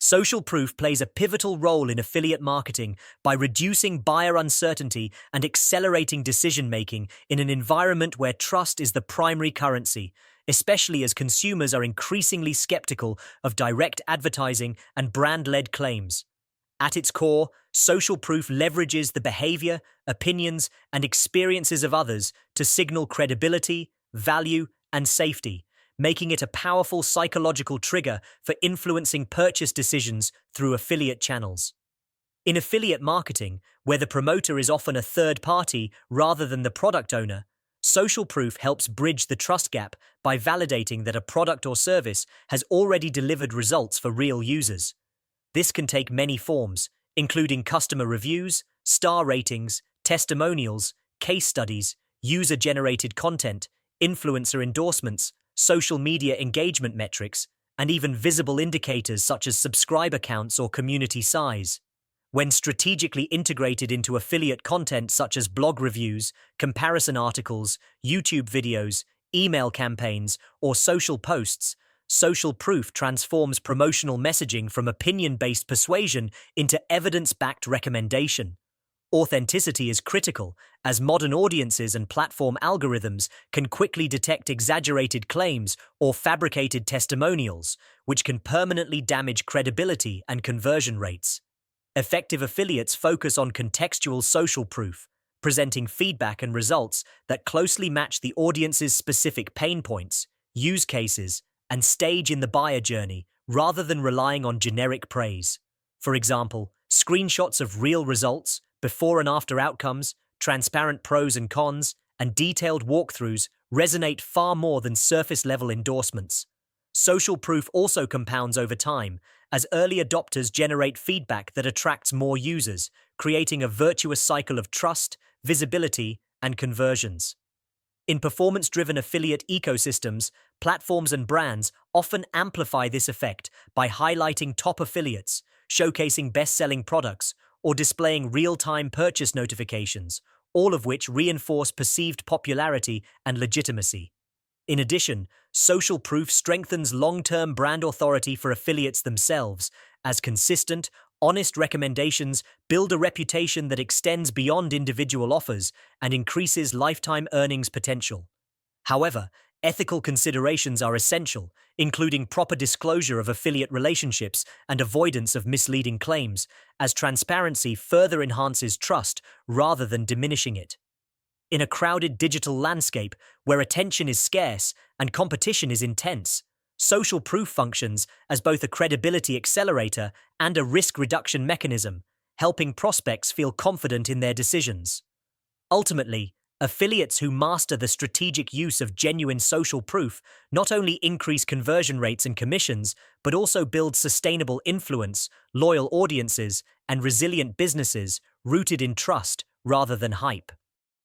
Social proof plays a pivotal role in affiliate marketing by reducing buyer uncertainty and accelerating decision-making in an environment where trust is the primary currency, especially as consumers are increasingly skeptical of direct advertising and brand-led claims. At its core, social proof leverages the behavior, opinions, and experiences of others to signal credibility, value, and safety, making it a powerful psychological trigger for influencing purchase decisions through affiliate channels. In affiliate marketing, where the promoter is often a third party rather than the product owner, social proof helps bridge the trust gap by validating that a product or service has already delivered results for real users. This can take many forms, including customer reviews, star ratings, testimonials, case studies, user-generated content, influencer endorsements, social media engagement metrics, and even visible indicators such as subscriber counts or community size. When strategically integrated into affiliate content such as blog reviews, comparison articles, YouTube videos, email campaigns, or social posts, social proof transforms promotional messaging from opinion-based persuasion into evidence-backed recommendation. Authenticity is critical, as modern audiences and platform algorithms can quickly detect exaggerated claims or fabricated testimonials, which can permanently damage credibility and conversion rates. Effective affiliates focus on contextual social proof, presenting feedback and results that closely match the audience's specific pain points, use cases, and stage in the buyer journey, rather than relying on generic praise. For example, screenshots of real results, before and after outcomes, transparent pros and cons, and detailed walkthroughs resonate far more than surface-level endorsements. Social proof also compounds over time, as early adopters generate feedback that attracts more users, creating a virtuous cycle of trust, visibility, and conversions. In performance-driven affiliate ecosystems, platforms and brands often amplify this effect by highlighting top affiliates, showcasing best-selling products, or displaying real-time purchase notifications, all of which reinforce perceived popularity and legitimacy. In addition, social proof strengthens long-term brand authority for affiliates themselves, as consistent, honest recommendations build a reputation that extends beyond individual offers and increases lifetime earnings potential. However, ethical considerations are essential, including proper disclosure of affiliate relationships and avoidance of misleading claims, as transparency further enhances trust rather than diminishing it. In a crowded digital landscape where attention is scarce and competition is intense, social proof functions as both a credibility accelerator and a risk reduction mechanism, helping prospects feel confident in their decisions. Ultimately, affiliates who master the strategic use of genuine social proof not only increase conversion rates and commissions, but also build sustainable influence, loyal audiences, and resilient businesses rooted in trust rather than hype.